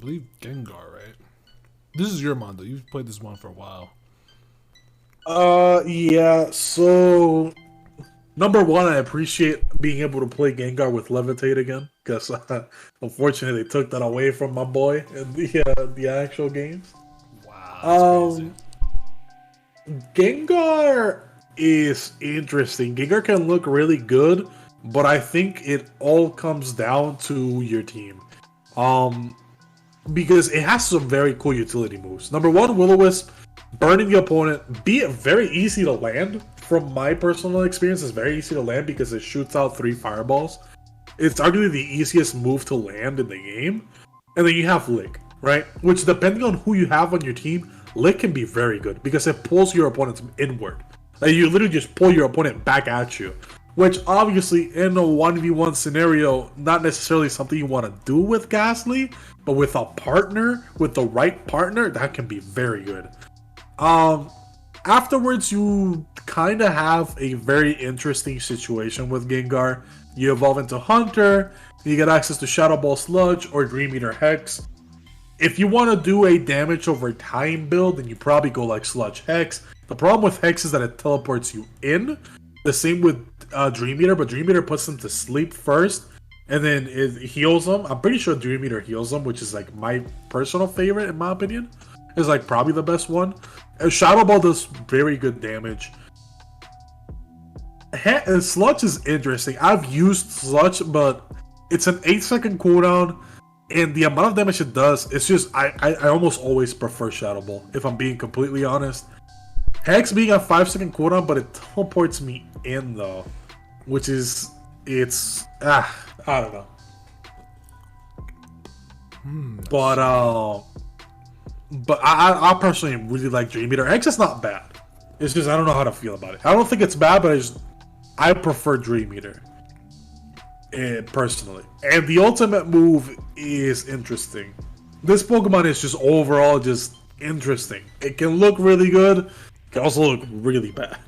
believe Gengar, right? This is your mon, though. You've played this mon for a while. Yeah. So number one, I appreciate being able to play Gengar with Levitate again, because unfortunately they took that away from my boy in the actual games. Wow, that's crazy. Um, Gengar is interesting. Gengar can look really good, but I think it all comes down to your team. Um, because it has some very cool utility moves. Number one, Will-O-Wisp, burning the opponent, be it very easy to land. From my personal experience, it's very easy to land because it shoots out 3 fireballs. It's arguably the easiest move to land in the game. And then you have Lick, right? Which, depending on who you have on your team, Lick can be very good because it pulls your opponents inward. Like, you literally just pull your opponent back at you. Which, obviously, in a 1v1 scenario, not necessarily something you want to do with Ghastly, but with a partner, with the right partner, that can be very good. Afterwards, you kind of have a very interesting situation with Gengar. You evolve into Hunter, you get access to Shadow Ball Sludge or Dream Eater Hex. If you want to do a damage over time build, then you probably go like Sludge Hex. The problem with Hex is that it teleports you in. The same with Dream Eater, but Dream Eater puts them to sleep first, and then it heals them. I'm pretty sure Dream Eater heals them, which is like my personal favorite in my opinion. Is like probably the best one. Shadow Ball does very good damage. Sludge is interesting. I've used Sludge, but it's an 8-second cooldown, and the amount of damage it does, it's just I almost always prefer Shadow Ball, if I'm being completely honest. Hex being a 5-second cooldown, but it teleports me in though, which is I don't know. But I personally really like Dream Eater. Hex is not bad. It's just I don't know how to feel about it. I don't think it's bad, but I prefer Dream Eater personally. And the ultimate move is interesting. This Pokemon is just overall just interesting. It can look really good. It can also look really bad.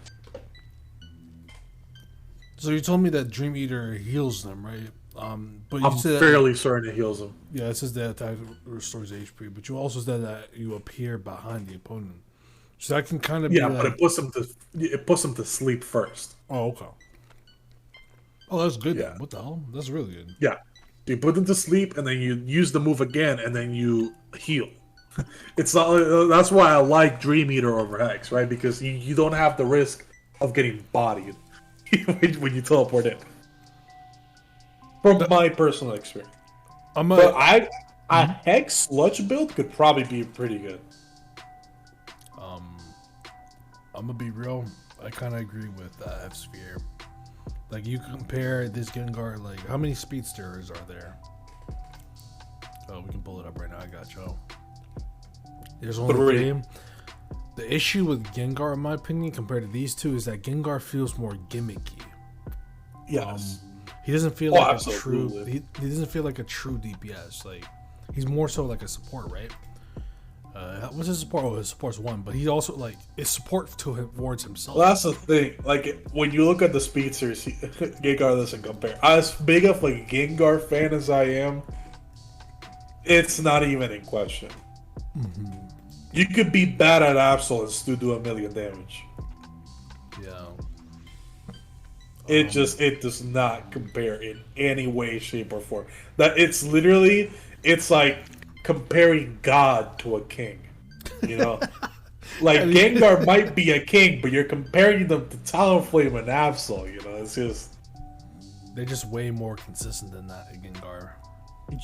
So you told me that Dream Eater heals them, right? But you I'm said fairly certain it heals them. yeah, it says that attack restores HP, but you also said that you appear behind the opponent, so that can kind of be But like, it puts them to sleep first. oh, okay. Oh, that's good. Yeah. Then. What the hell? That's really good. Yeah. You put them to sleep, and then you use the move again, and then you heal. It's not. That's why I like Dream Eater over Hex, right? Because you don't have the risk of getting bodied when you teleport in. From my personal experience, but a Hex Sludge build could probably be pretty good. I'm gonna be real. I kind of agree with F Sphere. Like you compare this Gengar, like how many speedsters are there? Oh, we can pull it up right now. I got you. There's only 3. The issue with Gengar, in my opinion, compared to these two, is that Gengar feels more gimmicky. Yes. He doesn't feel like absolutely. a true. He doesn't feel like a true DPS. Like he's more so like a support, right? What's his support? Oh, his support's 1, but he also like is support towards himself. Well, that's the thing. Like when you look at the speedsters, Gengar doesn't compare. As big of a Gengar fan as I am, it's not even in question. Mm-hmm. You could be bad at Absol and still do 1,000,000 damage. Yeah. It does not compare in any way, shape, or form. That it's like comparing God to a king. You know, like Gengar might be a king, but you're comparing them to Talonflame and Absol. You know, it's just they're just way more consistent than that. Gengar.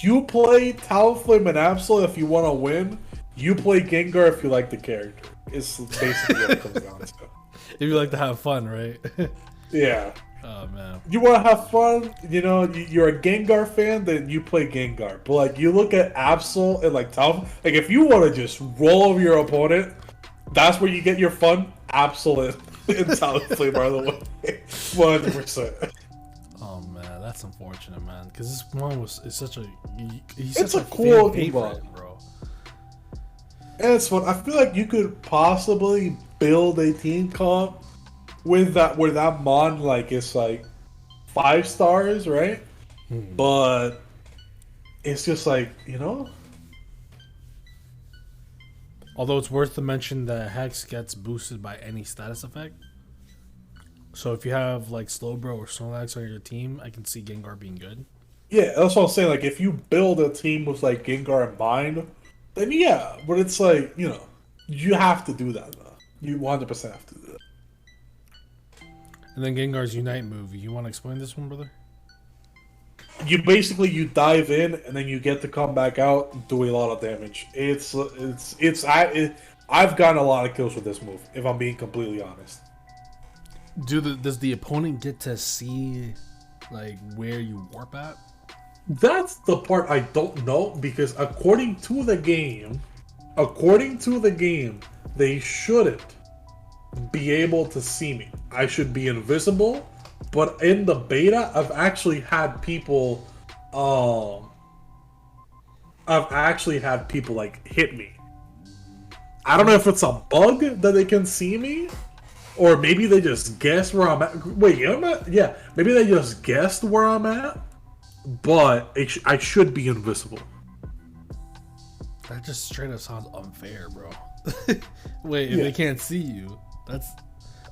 You play Talonflame and Absol if you want to win. You play Gengar if you like the character. It's basically what it comes down to. If you like to have fun, right? Yeah. Oh man. You want to have fun, you know, you're a Gengar fan, then you play Gengar. But like you look at Absol and like Talonflame, like if you want to just roll over your opponent, that's where you get your fun. Absol and Talonflame are the way. 100%. Oh man, that's unfortunate, man. Because this one is such a it's a cool favorite, bro. And it's fun. I feel like you could possibly build a team comp with that where that mon like is like 5 stars, right? But it's just like, you know, Although it's worth to mention that Hex gets boosted by any status effect. So if you have like Slowbro or Snorlax on your team, I can see Gengar being good. Yeah, that's what I'm saying. Like, if you build a team with like Gengar in mind, then yeah. But it's like, you have to do that. Though. You 100% have to do that. And then Gengar's Unite move. You want to explain this one, brother? You basically you dive in and then you get to come back out and do a lot of damage. I've gotten a lot of kills with this move, if I'm being completely honest. Does the opponent get to see like where you warp at? That's the part I don't know, because according to the game, they shouldn't be able to see me. I should be invisible, but in the beta, I've actually had people like hit me. I don't know if it's a bug that they can see me, or maybe they just guessed where I'm at. Wait, yeah, maybe they just guessed where I'm at, but I should be invisible. That just straight up sounds unfair, bro. Wait, if they can't see you, that's...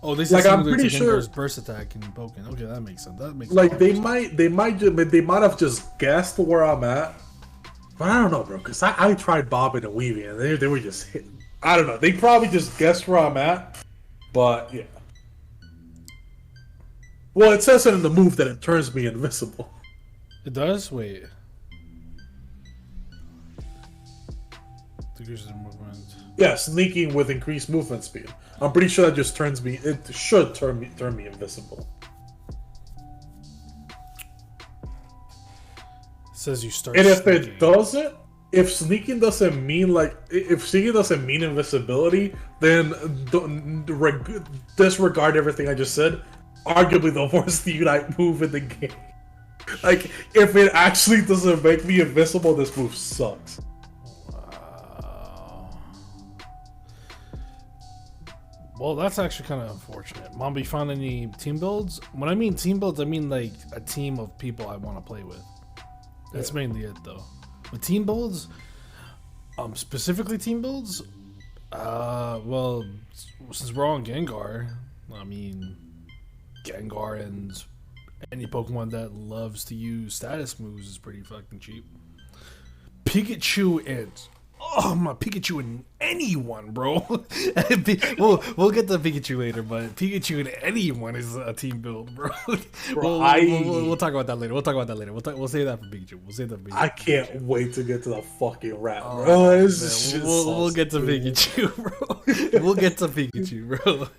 Oh, they like, I'm pretty sure burst attack and poking. Okay, that makes sense. Like, they might have just guessed where I'm at, but I don't know, bro. Because I tried bobbing and weaving, and they were just hitting. I don't know. They probably just guessed where I'm at, but yeah. Well, it says it in the move that it turns me invisible. It does? Wait. Decreases movement. Yeah, sneaking with increased movement speed. I'm pretty sure that just turns me. It should turn me invisible. It says you start. And if sneaking. it doesn't, if sneaking doesn't mean invisibility, then disregard everything I just said. Arguably the worst Unite move in the game. Like, if it actually doesn't make me invisible, this move sucks. Well, that's actually kind of unfortunate. Mom, you found any team builds? When I mean team builds, I mean like a team of people I want to play with. That's mainly it, though. With team builds, specifically team builds, well, since we're on Gengar, I mean, Gengar and any Pokemon that loves to use status moves is pretty fucking cheap. Pikachu and... Oh, my Pikachu and anyone, bro. we'll get to Pikachu later, but Pikachu and anyone is a team build, bro. We'll talk about that later. We'll save that for Pikachu. I can't wait to get to the fucking rap, bro. We'll get to Pikachu, bro. We'll get to Pikachu, bro.